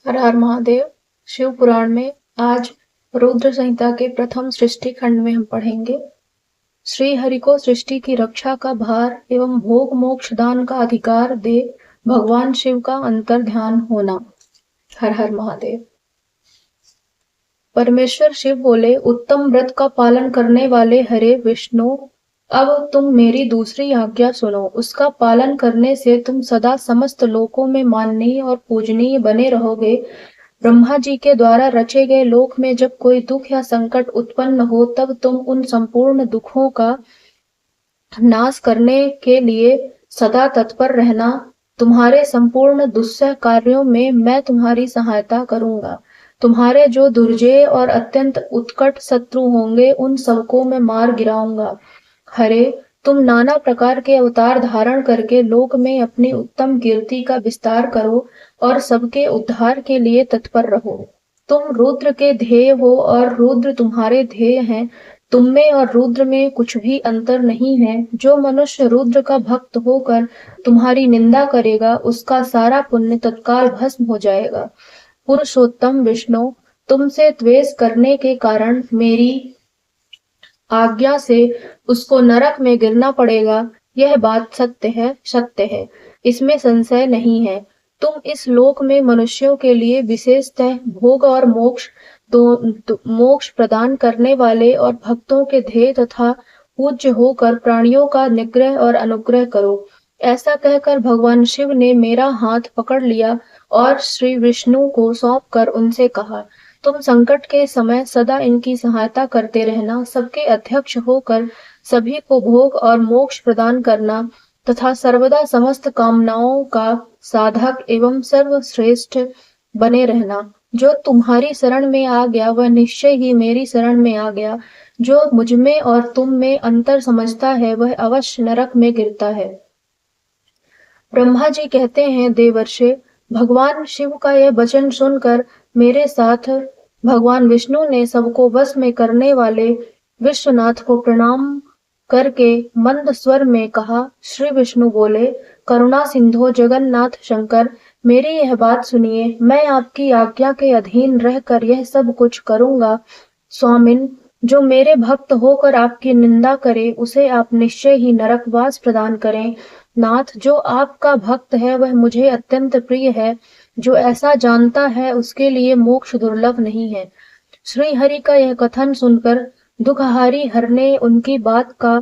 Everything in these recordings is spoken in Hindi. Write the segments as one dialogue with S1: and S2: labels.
S1: हर हर महादेव। शिव पुराण में आज रुद्र संहिता के प्रथम सृष्टि खंड में हम पढ़ेंगे। श्री हरि को सृष्टि की रक्षा का भार एवं भोग मोक्ष दान का अधिकार दे भगवान शिव का अंतर ध्यान होना। हर हर महादेव। परमेश्वर शिव बोले, उत्तम व्रत का पालन करने वाले हरे विष्णु, अब तुम मेरी दूसरी आज्ञा सुनो। उसका पालन करने से तुम सदा समस्त लोकों में माननीय और पूजनीय बने रहोगे। ब्रह्मा जी के द्वारा रचे गए लोक में जब कोई दुख या संकट उत्पन्न हो, तब तुम उन संपूर्ण दुखों का नाश करने के लिए सदा तत्पर रहना। तुम्हारे संपूर्ण दुस्सह कार्यों में मैं तुम्हारी सहायता करूंगा। तुम्हारे जो दुर्जय और अत्यंत उत्कट शत्रु होंगे, उन सबको मैं मार गिराऊंगा। हरे, तुम नाना प्रकार के अवतार धारण करके लोक में अपनी उत्तम कीर्ति का विस्तार करो और सबके उद्धार के लिए तत्पर रहो। तुम रुद्र के ध्येय हो और रुद्र तुम्हारे ध्येय हैं। तुम में और रुद्र में कुछ भी अंतर नहीं है। जो मनुष्य रुद्र का भक्त होकर तुम्हारी निंदा करेगा, उसका सारा पुण्य तत्काल भस्म हो जाएगा। पुरुषोत्तम विष्णु, तुमसे द्वेष करने के कारण मेरी आज्ञा से उसको नरक में गिरना पड़ेगा। यह बात सत्य है, इसमें संशय नहीं है। तुम इस लोक में मनुष्यों के लिए विशेषतः भोग और मोक्ष प्रदान करने वाले और भक्तों के ध्येय तथा पूज्य होकर प्राणियों का निग्रह और अनुग्रह करो। ऐसा कहकर भगवान शिव ने मेरा हाथ पकड़ लिया और श्री विष्णु को सौंपकर उनसे कहा, तुम संकट के समय सदा इनकी सहायता करते रहना। सबके अध्यक्ष होकर सभी को भोग और मोक्ष प्रदान करना तथा सर्वदा समस्त कामनाओं का साधक एवं सर्वश्रेष्ठ बने रहना। जो तुम्हारी शरण में आ गया वह निश्चय ही मेरी शरण में आ गया। जो मुझमें और तुम में अंतर समझता है वह अवश्य नरक में गिरता है। ब्रह्मा जी कहते हैं, देवर्षि, भगवान शिव का यह वचन सुनकर मेरे साथ भगवान विष्णु ने सबको वश में करने वाले विश्वनाथ को प्रणाम करके मंद स्वर में कहा। श्री विष्णु बोले, करुणा सिंधु जगन्नाथ शंकर, मेरी यह बात सुनिए। मैं आपकी आज्ञा के अधीन रहकर यह सब कुछ करूंगा। स्वामिन, जो मेरे भक्त होकर आपकी निंदा करे, उसे आप निश्चय ही नरकवास प्रदान करें। नाथ, जो आपका भक्त है वह मुझे अत्यंत प्रिय है। जो ऐसा जानता है उसके लिए मोक्ष दुर्लभ नहीं है। श्री हरि का यह कथन सुनकर दुखहारी हर ने उनकी बात का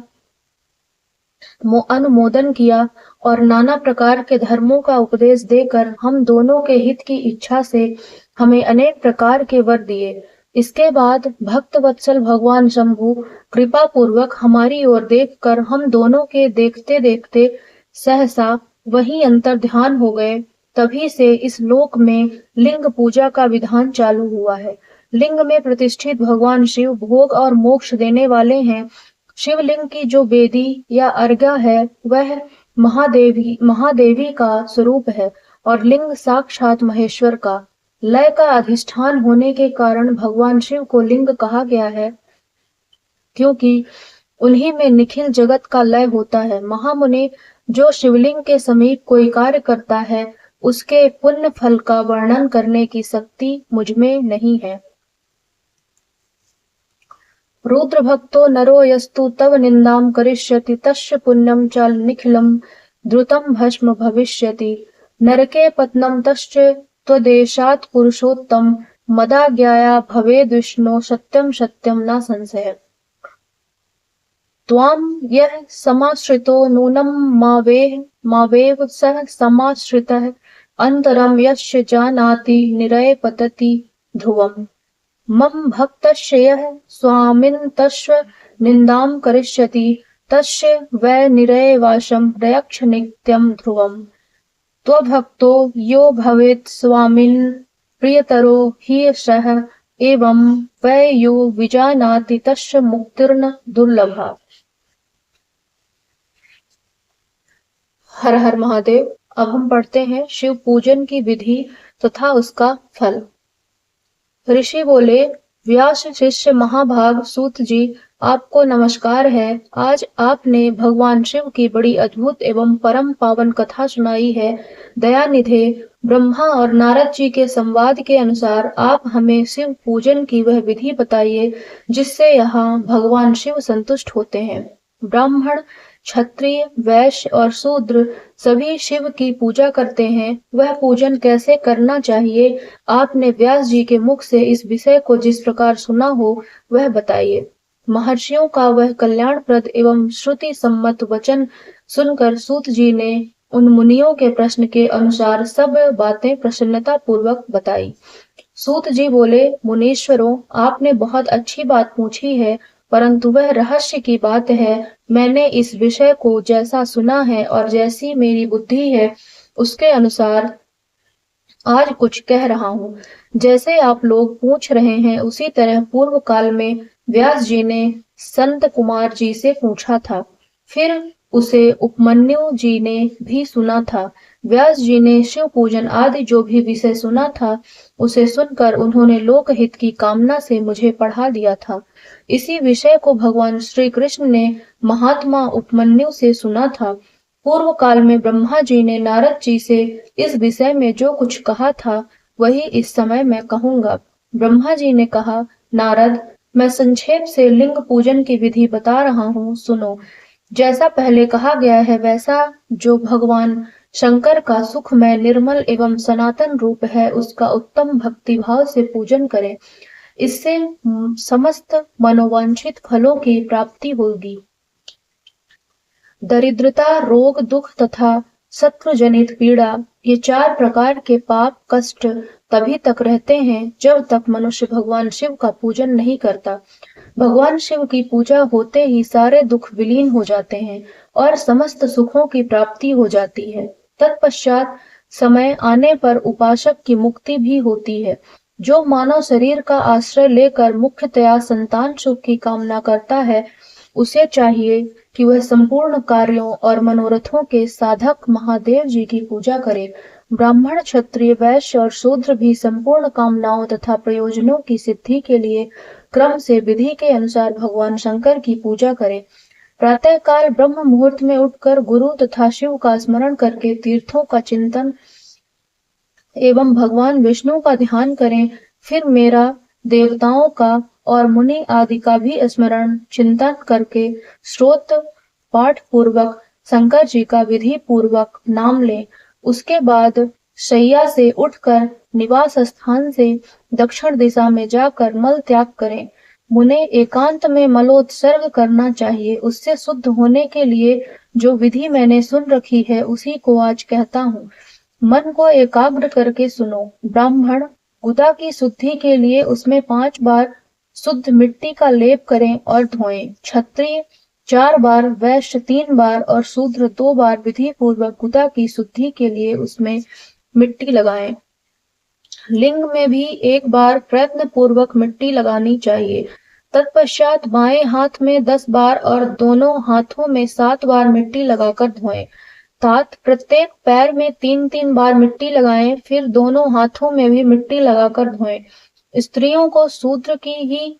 S1: अनुमोदन किया और नाना प्रकार के धर्मों का उपदेश देकर हम दोनों के हित की इच्छा से हमें अनेक प्रकार के वर दिए। इसके बाद भक्त वत्सल भगवान शंभु कृपा पूर्वक हमारी ओर देखकर हम दोनों के देखते देखते सहसा वही अंतर ध्यान हो गए। तभी से इस लोक में लिंग पूजा का विधान चालू हुआ है। लिंग में प्रतिष्ठित भगवान शिव भोग और मोक्ष देने वाले हैं। शिवलिंग की जो वेदी या अर्घा है वह महादेवी का स्वरूप है और लिंग साक्षात महेश्वर का लय का अधिष्ठान होने के कारण भगवान शिव को लिंग कहा गया है, क्योंकि उन्हीं में निखिल जगत का लय होता है। महामुनि, जो शिवलिंग के समीप कोई कार्य करता है उसके पुण्य फल का वर्णन करने की शक्ति मुझमें नहीं है। रुद्र भक्तो नरो यस्तु तव निंदाम करिष्यति, तस्य पुण्यम च निखिलम द्रुतम भस्म भविष्यति। नरके पतनम तस्य त्वदेशात् पुरुषोत्तम, मदाज्ञया भवेद् विष्णो सत्यम सत्यम न संशय। त्वां यः समाश्रितो नूनं मावेव सः समाश्रितः, अन्तरं यस्य जानाति निरये पतति ध्रुवम्। मम भक्तस्य यः स्वामिन् तस्य निन्दां करिष्यति, तस्य वै निरये वासं प्रयच्छ नित्यं ध्रुवम्। त्वभक्तो यो भवेत् स्वामिन् प्रियतरो हि सः, एवं वै यो विजानाति तस्य मुक्तिर्न दुर्लभा। हर हर महादेव। अब हम पढ़ते हैं शिव पूजन की विधि तथा उसका फल। ऋषि बोले, व्यास शिष्य महाभाग सूत जी, आपको नमस्कार है। आज आपने भगवान शिव की बड़ी अद्भुत एवं परम पावन कथा सुनाई है। दयानिधे, ब्रह्मा और नारद जी के संवाद के अनुसार आप हमें शिव पूजन की वह विधि बताइए जिससे यहाँ भगवान शिव संतुष्ट होते हैं। ब्राह्मण, क्षत्रिय, वैश्य और शूद्र सभी शिव की पूजा करते हैं। वह पूजन कैसे करना चाहिए? आपने व्यास जी के मुख से इस विषय को जिस प्रकार सुना हो वह बताइए। महर्षियों का वह कल्याणप्रद एवं श्रुति सम्मत वचन सुनकर सूत जी ने उन मुनियों के प्रश्न के अनुसार सब बातें प्रसन्नता पूर्वक बताई। सूत जी बोले, मुनीश्वरों, आपने बहुत अच्छी बात पूछी है, परंतु वह रहस्य की बात है। मैंने इस विषय को जैसा सुना है और जैसी मेरी बुद्धि है उसके अनुसार आज कुछ कह रहा हूँ। जैसे आप लोग पूछ रहे हैं उसी तरह पूर्व काल में व्यास जी ने संत कुमार जी से पूछा था। फिर उसे उपमन्यु जी ने भी सुना था। व्यास जी ने शिव पूजन आदि जो भी विषय सुना था उसे सुनकर उन्होंने लोकहित की कामना से मुझे पढ़ा दिया था। इसी विषय को भगवान श्री कृष्ण ने महात्मा उपमन्यु से सुना था। पूर्व काल में ब्रह्मा जी ने नारद जी से इस विषय में जो कुछ कहा था वही इस समय मैं कहूंगा। ब्रह्मा जी ने कहा, नारद, मैं संक्षेप से लिंग पूजन की विधि बता रहा हूँ, सुनो। जैसा पहले कहा गया है वैसा जो भगवान शंकर का सुखमय निर्मल एवं सनातन रूप है उसका उत्तम भक्ति भाव से पूजन करें। इससे समस्त मनोवांछित फलों की प्राप्ति होगी। दरिद्रता, रोग, दुख तथा शत्रु जनित पीड़ा, ये 4 प्रकार के पाप कष्ट तभी तक रहते हैं जब तक मनुष्य भगवान शिव का पूजन नहीं करता। भगवान शिव की पूजा होते ही सारे दुख विलीन हो जाते हैं और समस्त सुखों की प्राप्ति हो जाती है। तत्पश्चात समय आने पर उपासक की मुक्ति भी होती है। जो मानव शरीर का आश्रय लेकर मुख्यतया संतान सुख की कामना करता है उसे चाहिए कि वह संपूर्ण कार्यों और मनोरथों के साधक महादेव जी की पूजा करे। ब्राह्मण, क्षत्रिय, वैश्य और शूद्र भी संपूर्ण कामनाओं तथा प्रयोजनों की सिद्धि के लिए क्रम से विधि के अनुसार भगवान शंकर की पूजा करें। प्रातः काल ब्रह्म मुहूर्त में उठकर गुरु तथा शिव का स्मरण करके तीर्थों का चिंतन एवं भगवान विष्णु का ध्यान करें। फिर मेरा, देवताओं का और मुनि आदि का भी स्मरण चिंतन करके स्तोत्र पाठ पूर्वक शंकर जी का विधि पूर्वक नाम लें। उसके बाद शैया से उठकर निवास स्थान से दक्षिण दिशा में जाकर मल त्याग करें। मुने एकांत में मलोत्सर्ग करना चाहिए। उससे शुद्ध होने के लिए जो विधि मैंने सुन रखी है उसी को आज कहता हूँ। मन को एकाग्र करके सुनो। ब्राह्मण, गुदा की शुद्धि के लिए उसमें 5 बार शुद्ध मिट्टी का लेप करें और धोएं। क्षत्रिय 4 बार, वैश्य 3 बार और शूद्र 2 बार विधि पूर्वक गुदा की शुद्धि के लिए उसमें मिट्टी लगाएं। लिंग में भी 1 बार प्रयत्न पूर्वक मिट्टी लगानी चाहिए। तत्पश्चात बाएं हाथ में 10 बार और दोनों हाथों में 7 बार मिट्टी लगाकर धोएं। तात प्रत्येक पैर में 3-3 बार मिट्टी लगाएं, फिर दोनों हाथों में भी मिट्टी लगाकर धोएं। स्त्रियों को शूद्र की ही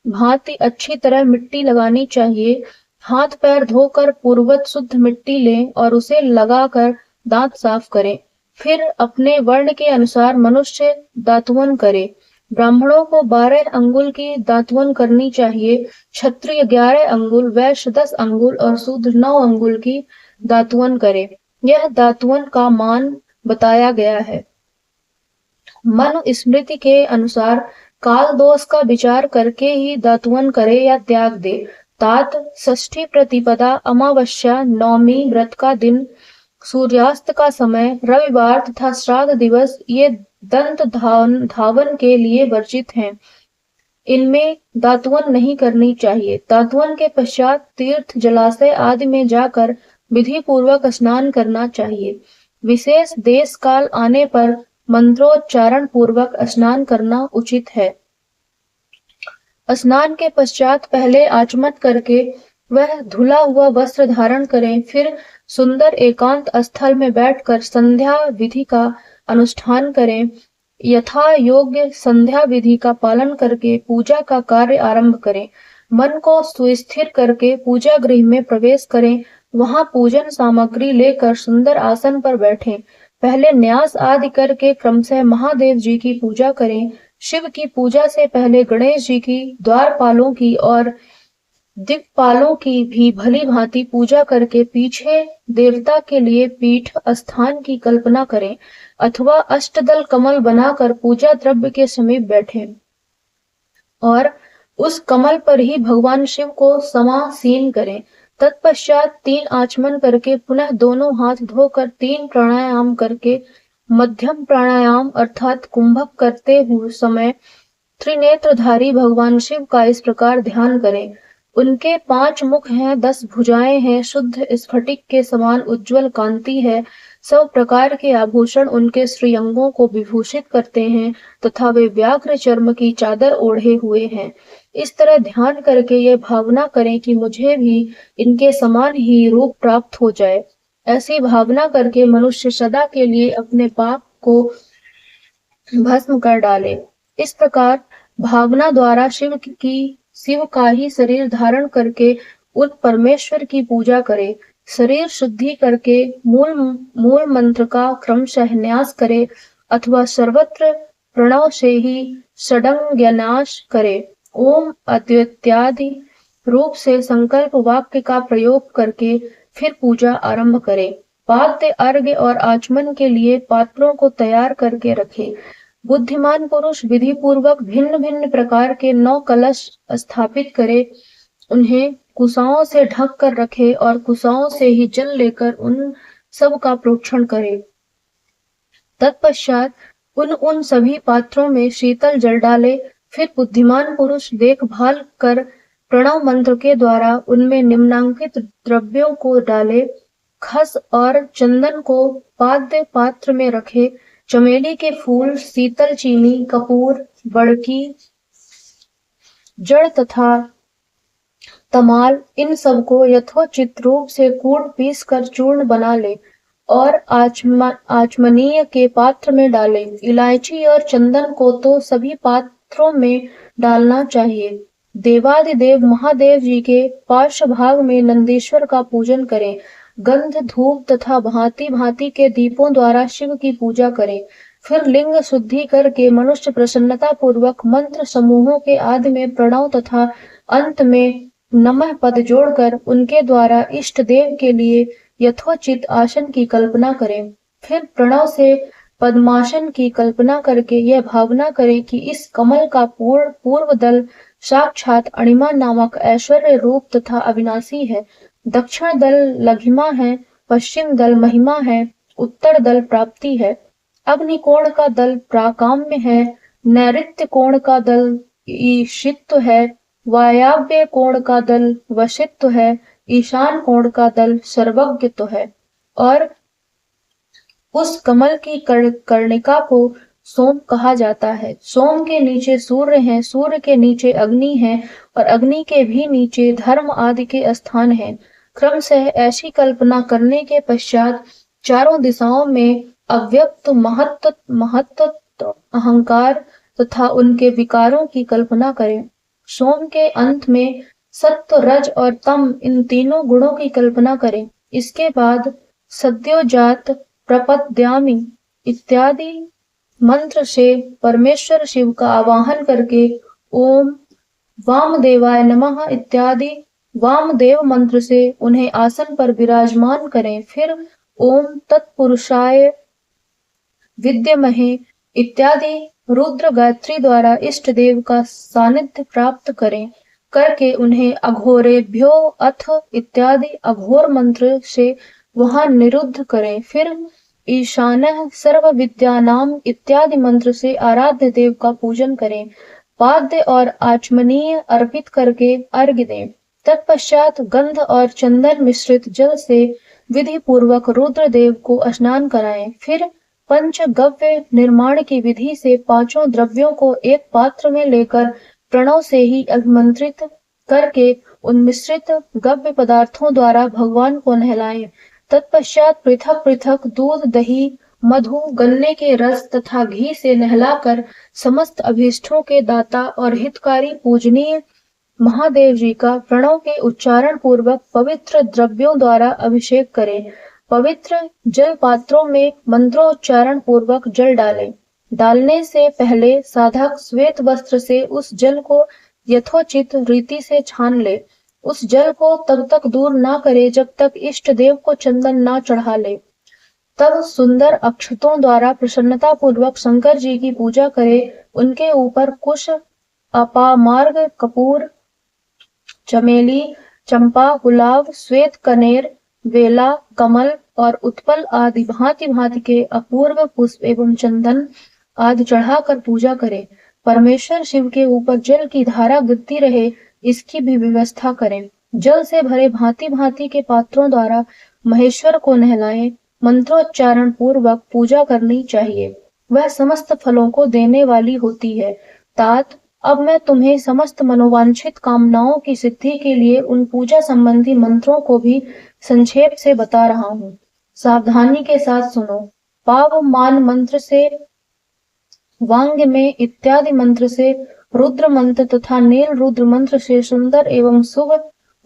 S1: भांति अच्छी तरह मिट्टी लगानी चाहिए। हाथ पैर धोकर पूर्ववत शुद्ध मिट्टी लें और उसे लगाकर दांत साफ करें। फिर अपने वर्ण के अनुसार मनुष्य दातुवन करे। ब्राह्मणों को 12 अंगुल की दातुवन करनी चाहिए। क्षत्रिय 11 अंगुल, वैश्य 10 अंगुल और शूद्र 9 अंगुल की दातुवन करे। यह दातुवन का मान बताया गया है। मनु स्मृति के अनुसार काल दोष का विचार करके ही दातुवन करे या त्याग दे। तात, षष्ठी प्रतिपदा, अमावस्या, नवमी, व्रत का दिन, सूर्यास्त का समय, रविवार तथा श्राद्ध दिवस ये दंत धावन के लिए वर्जित हैं। इनमें दातुवन नहीं करनी चाहिए। दातुवन के पश्चात तीर्थ, जलाशय आदि में जाकर विधि पूर्वक स्नान करना चाहिए। विशेष देश काल आने पर मंत्रोच्चारण पूर्वक स्नान करना उचित है। स्नान के पश्चात पहले आचमन करके वह धुला हुआ वस्त्र धारण करें। फिर सुंदर एकांत स्थल में बैठकर संध्या विधि का अनुष्ठान करें। यथा योग्य संध्या विधि का पालन करके पूजा का कार्य आरंभ करें। मन को सुस्थिर करके पूजा गृह में प्रवेश करें। वहां पूजन सामग्री लेकर सुंदर आसन पर बैठें। पहले न्यास आदि करके क्रमशः महादेव जी की पूजा करें। शिव की पूजा से पहले गणेश जी की, द्वारपालों की और दिक्पालों की भी भली भांति पूजा करके पीछे देवता के लिए पीठ स्थान की कल्पना करें अथवा अष्टदल कमल बनाकर पूजा द्रव्य के समीप बैठें और उस कमल पर ही भगवान शिव को समासीन करें। तत्पश्चात 3 आचमन करके पुनः दोनों हाथ धोकर 3 प्राणायाम करके मध्यम प्राणायाम अर्थात कुंभक करते हुए समय त्रिनेत्रधारी भगवान शिव का इस प्रकार ध्यान करें। उनके 5 मुख हैं, 10 भुजाएं हैं, शुद्ध स्फटिक के समान उज्ज्वल कांति है, सब प्रकार के आभूषण उनके श्रीअंगों को विभूषित करते हैं तथा वे व्याघ्र चर्म की चादर ओढ़े हुए हैं। इस तरह ध्यान करके ये भावना करें कि मुझे भी इनके समान ही रूप प्राप्त हो जाए। ऐसी भावना करके मनुष्य सदा के लिए अपने पाप को भस्म कर डाले। इस प्रकार भावना द्वारा शिव का ही शरीर धारण करके उन परमेश्वर की पूजा करे। शरीर शुद्धि करके मूल मंत्र का क्रमशः न्यास करे अथवा सर्वत्र प्रणव से ही षडंगनाश करे। ओम अद्वित्यादि रूप से संकल्प वाक्य का प्रयोग करके फिर पूजा आरंभ करे। पाद्य अर्घ्य और आचमन के लिए पात्रों को तैयार करके रखे। बुद्धिमान पुरुष विधि पूर्वक भिन्न भिन्न प्रकार के 9 कलश स्थापित करे, उन्हें कुसाओं से ढक कर रखे और कुसाओं से ही जल लेकर उन सब का प्रोक्षण करे। तत्पश्चात उन सभी पात्रों में शीतल जल डाले। फिर बुद्धिमान पुरुष देखभाल कर प्रणव मंत्र के द्वारा उनमें निम्नांकित द्रव्यों को डाले। खस और चंदन को पाद्य पात्र में रखे। चमेली के फूल, शीतल चीनी, कपूर, बड़की, जड़ तथा तमाल, इन सबको यथोचित रूप से कूट पीस कर चूर्ण बना ले और आचमनीय के पात्र में डाले। इलायची और चंदन को तो सभी पात्रों में डालना चाहिए। देवादिदेव महादेव जी के पार्श्व भाग में नंदीश्वर का पूजन करें। गंध, धूप तथा भांति भांति के दीपों द्वारा शिव की पूजा करें। फिर लिंग शुद्धि करके मनुष्य प्रसन्नता पूर्वक मंत्र समूहों के आदि में प्रणव तथा अंत में नमः पद जोड़कर उनके द्वारा इष्ट देव के लिए यथोचित आसन की कल्पना करें। फिर प्रणव से पद्मासन की कल्पना करके यह भावना करें कि इस कमल का पूर्व दल साक्षात अणिमा नामक ऐश्वर्य रूप तथा अविनाशी है, दक्षिण दल लघिमा है, पश्चिम दल महिमा है, उत्तर दल प्राप्ति है, अग्निकोण का दल प्राकाम्य है, नैऋत्य कोण का दल ईशित्व है, वायव्य कोण का दल वशित्व है, ईशान कोण का दल सर्वज्ञत्व है। और उस कमल की कर्णिका को सोम कहा जाता है। सोम के नीचे सूर्य है, सूर्य के नीचे अग्नि है और अग्नि के भी नीचे धर्म आदि के स्थान है। क्रमशः ऐसी कल्पना करने के पश्चात चारों दिशाओं में अव्यक्त महत्व अहंकार तथा उनके विकारों की कल्पना करें। सोम के अंत में सत्व, रज और तम, इन तीनों गुणों की कल्पना करें। इसके बाद सद्योजात, प्रपद्यामि इत्यादि मंत्र से परमेश्वर शिव का आवाहन करके ओम वामदेवाय नमः इत्यादि वामदेव मंत्र से उन्हें आसन पर विराजमान करें। फिर ओम तत्पुरुषाय विद्यमहे इत्यादि रुद्र गायत्री द्वारा इष्ट देव का सानिध्य प्राप्त करके उन्हें अघोरेभ्यो अथ इत्यादि अघोर मंत्र से वहां निरुद्ध करें। फिर ईशानः सर्व विद्यानाम इत्यादि मंत्र से आराध्य देव का पूजन करें। पाद्य और आचमनीय अर्पित करके अर्घ्य दें। तत्पश्चात गंध और चंदन मिश्रित जल से विधि पूर्वक रुद्र देव को स्नान कराएं। फिर पंचगव्य निर्माण की विधि से 5 द्रव्यों को एक पात्र में लेकर प्रणव से ही अभिमंत्रित करके उन मिश्रित गव्य पदार्थों द्वारा भगवान को नहलाएं। तत्पश्चात पृथक पृथक दूध, दही, मधु, गन्ने के रस तथा घी से नहलाकर समस्त अभीष्टों के दाता और हितकारी पूजनीय महादेव जी का प्रणव के उच्चारण पूर्वक पवित्र द्रव्यों द्वारा अभिषेक करें। पवित्र जल पात्रों में मंत्रोच्चारण पूर्वक जल डालें। डालने से पहले साधक श्वेत वस्त्र से उस जल को यथोचित रीति से छान ले। उस जल को तब तक दूर ना करे जब तक इष्ट देव को चंदन ना चढ़ा ले। तब सुंदर अक्षतों द्वारा प्रसन्नता पूर्वक शंकर जी की पूजा करे। उनके ऊपर कुश, अपामार्ग, कपूर, चमेली, चंपा, गुलाब, श्वेत कनेर, बेला, कमल और उत्पल आदि भांति भांति के अपूर्व पुष्प एवं चंदन आदि चढ़ाकर पूजा करे। परमेश्वर शिव के ऊपर जल की धारा गिरती रहे, इसकी भी व्यवस्था करें। जल से भरे भांति भांति के पात्रों द्वारा महेश्वर को नहलाएं। मंत्रोच्चारण पूर्वक पूजा करनी चाहिए, वह समस्त फलों को देने वाली होती है। तात, अब मैं तुम्हें समस्त मनोवांछित कामनाओं की सिद्धि के लिए उन पूजा संबंधी मंत्रों को भी संक्षेप से बता रहा हूँ। सावधानी के साथ सुनो। पाव मान मंत्र से, वांग में इत्यादि मंत्र से, रुद्र मंत्र तथा नील रुद्र मंत्र से, सुंदर एवं शुभ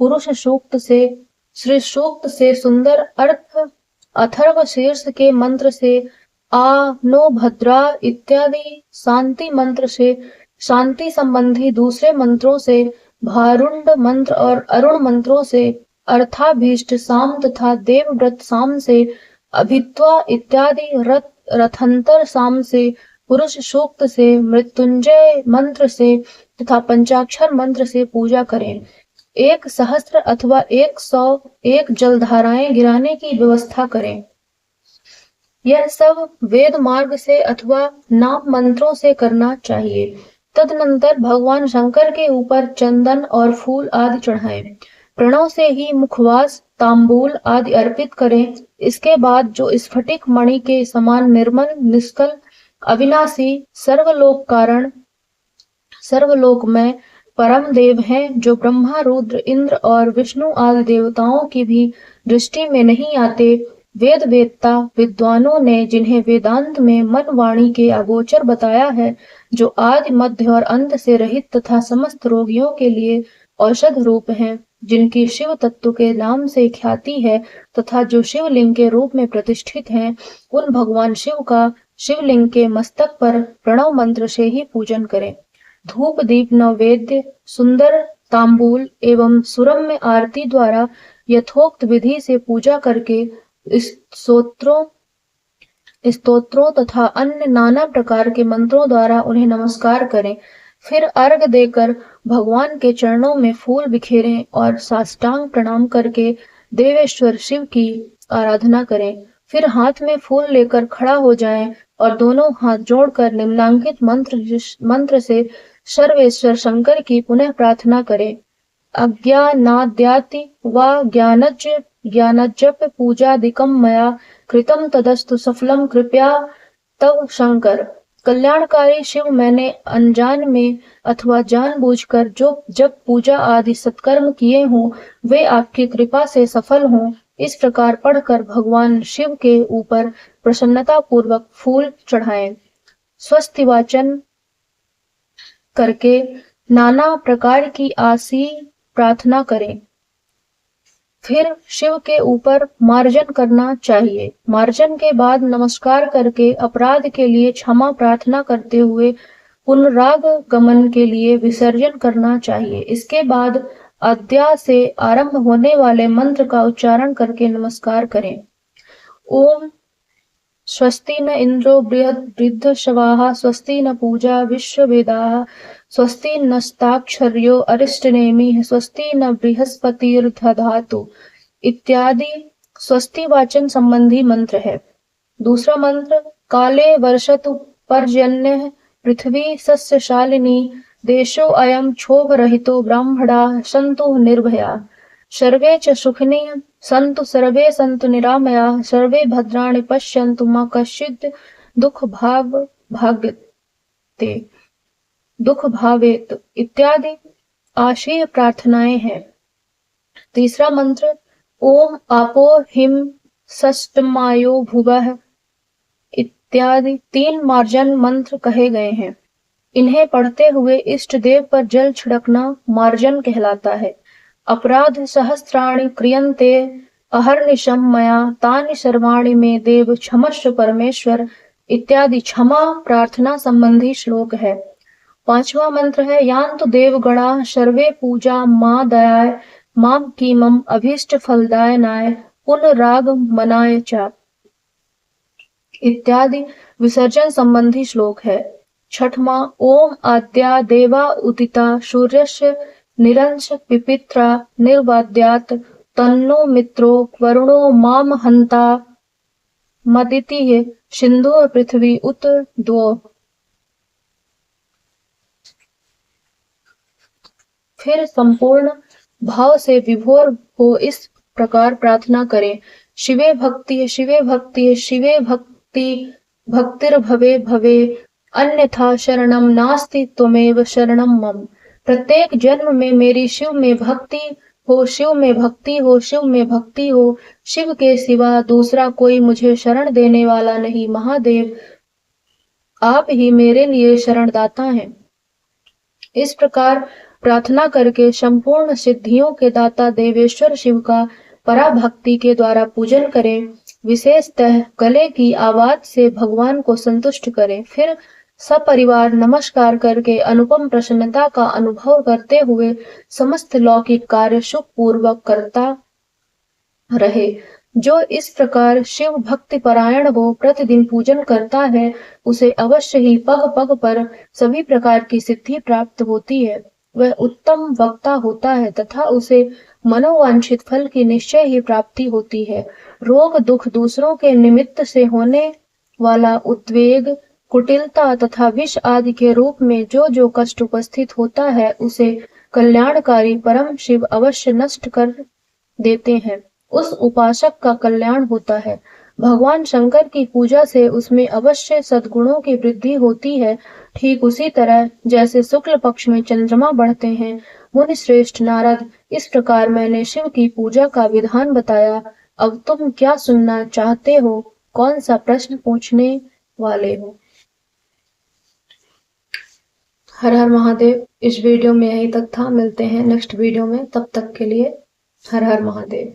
S1: पुरुष सूक्त से, श्री सूक्त से, सुंदर अर्थ अथर्व शीर्ष के मंत्र से, आ नो भद्रा इत्यादि शांति मंत्र से, शांति संबंधी दूसरे मंत्रों से, भारुंड मंत्र और अरुण मंत्रों से, अर्थाभीष्ट साम तथा देवव्रत साम से, अभित्वा इत्यादि रथंतर साम से, पुरुष सूक्त से, मृत्युंजय मंत्र से तथा पंचाक्षर मंत्र से पूजा करें। 1 सहस्त्र अथवा 101 जलधाराएं गिराने की व्यवस्था करें। यह सब वेद मार्ग से अथवा नाम मंत्रों से करना चाहिए। तदनंतर भगवान शंकर के ऊपर चंदन और फूल आदि चढ़ाएं। प्रणव से ही मुखवास, तांबूल आदि अर्पित करें। इसके बाद जो स्फटिक मणि के समान निर्मल, निष्कल, अविनाशी, सर्वलोक कारण, सर्वलोकमय परम देव हैं, जो ब्रह्मा, रुद्र, इंद्र और विष्णु आदि देवताओं की भी दृष्टि में नहीं आते, वेद वेत्ता विद्वानों ने जिन्हें वेदांत में मन वाणी के अगोचर बताया है, जो आदि मध्य और अंत से रहित तथा समस्त रोगियों के लिए औषध रूप हैं, जिनकी शिव तत्व के नाम से ख्याति है तथा जो शिवलिंग के रूप में प्रतिष्ठित हैं, उन भगवान शिव का शिवलिंग के मस्तक पर प्रणव मंत्र से ही पूजन करें। धूप, दीप, नैवेद्य, सुंदर तांबूल एवं सुरम्य आरती द्वारा यथोक्त विधि से पूजा करके स्तोत्रों तथा अन्य नाना प्रकार के मंत्रों द्वारा उन्हें नमस्कार करें। फिर अर्घ देकर भगवान के चरणों में फूल बिखेरें और साष्टांग प्रणाम करके देवेश्वर शिव की आराधना करें। फिर हाथ में फूल लेकर खड़ा हो जाएं और दोनों हाथ जोड़कर निम्नांकित मंत्र से सर्वेश्वर शंकर की पुनः प्रार्थना करें। अज्ञानाद्याति वा ज्ञानजप पूजादिकं मया कृतं तदस्तु सफलं कृपया तव शंकर। कल्याणकारी शिव, मैंने अनजान में अथवा जानबूझकर जो जब पूजा आदि सत्कर्म किए हों, वे आपकी कृपा से सफल हों। इस प्रकार पढ़कर भगवान शिव के ऊपर प्रसन्नता पूर्वक फूल चढ़ाएं। स्वस्ति वाचन करके नाना प्रकार की आसी प्रार्थना करें। फिर शिव के ऊपर मार्जन करना चाहिए। मार्जन के बाद नमस्कार करके अपराध के लिए क्षमा प्रार्थना करते हुए पुनराग गमन के लिए विसर्जन करना चाहिए। इसके बाद अद्या से आरंभ होने वाले मंत्र का उच्चारण करके नमस्कार करें। ओम स्वस्ति न इंद्रो बृहद्बृद्धश्रवाः, स्वस्ति न पूजा विश्ववेदाः, स्वस्ति नस्ताक्षर्यो अरिष्टनेमिः, स्वस्ति न बृहस्पतिर्दधातु इत्यादि स्वस्ति वाचन संबंधी मंत्र है। दूसरा मंत्र, काले वर्षतु पर्जन्यः, पृथ्वी सस्यशालिनी, देशो अयं क्षोभ रहितो, ब्राह्मणाः सन्तु निर्भयाः, सर्वे च सुखिनः सन्तु, सर्वे सन्तु निरामयाः, सर्वे भद्राणि पश्यन्तु, मा कश्चित् दुःख भावेत इत्यादि आशय प्रार्थनाएं हैं। तीसरा मंत्र, ओम आपो हिम षष्टमायो भुवः इत्यादि 3 मार्जन मंत्र कहे गए हैं। इन्हें पढ़ते हुए इष्ट देव पर जल छिड़कना मार्जन कहलाता है। अपराध सहस्त्राणि क्रियन्ते अहर्निशं मया तानि सर्वाणि मे देव क्षमस्व परमेश्वर इत्यादि क्षमा प्रार्थना संबंधी श्लोक है। पांचवा मंत्र है यान्तु देवगणा सर्वे पूजा मां दयाय माम कीमम अभीष्ट फलदायनाय पुनराग मनाय च इत्यादि विसर्जन संबंधी श्लोक है। छठवां ओम आद्या देवा उदिता सूर्यस्य निरंश पिपित्रा निर्वाद्यात् तन्नो मित्रो वरुणो माम हन्ता मदिति सिंधु पृथ्वी उत द्वौ। फिर संपूर्ण भाव से विभोर हो इस प्रकार प्रार्थना करें। शिवे भक्ति शिवे भक्ति शिवे भक्ति भक्तिर्भवे भवे अन्यथा शरणम नास्ति त्वमेव शरणम मम। प्रत्येक जन्म में मेरी शिव में भक्ति हो, शिव में भक्ति हो, शिव में भक्ति हो। शिव के सिवा दूसरा कोई मुझे शरण देने वाला नहीं। महादेव आप ही मेरे लिए शरणदाता हैं। इस प्रकार प्रार्थना करके संपूर्ण सिद्धियों के दाता देवेश्वर शिव का पराभक्ति के द्वारा पूजन करें। विशेषतः गले की आवाज से भगवान को संतुष्ट करें। फिर सपरिवार नमस्कार करके अनुपम प्रसन्नता का अनुभव करते हुए समस्त लौकिक कार्य सुख पूर्वक करता रहे। जो इस प्रकार शिव भक्ति परायण हो प्रतिदिन पूजन करता है उसे अवश्य ही पग पग पर सभी प्रकार की सिद्धि प्राप्त होती है। वह उत्तम वक्ता होता है तथा उसे मनोवांछित फल की निश्चय ही प्राप्ति होती है। रोग दुख दूसरों के निमित्त से होने वाला उद्वेग कुटिलता तथा विष आदि के रूप में जो जो कष्ट उपस्थित होता है उसे कल्याणकारी परम शिव अवश्य नष्ट कर देते हैं। उस उपासक का कल्याण होता है। भगवान शंकर की पूजा से उसमें अवश्य सद्गुणों की वृद्धि होती है। ठीक उसी तरह जैसे शुक्ल पक्ष में चंद्रमा बढ़ते हैं। मुनि श्रेष्ठ नारद, इस प्रकार मैंने शिव की पूजा का विधान बताया। अब तुम क्या सुनना चाहते हो? कौन सा प्रश्न पूछने वाले हो? हर हर महादेव। इस वीडियो में यही तक था। मिलते हैं नेक्स्ट वीडियो में। तब तक के लिए हर हर महादेव।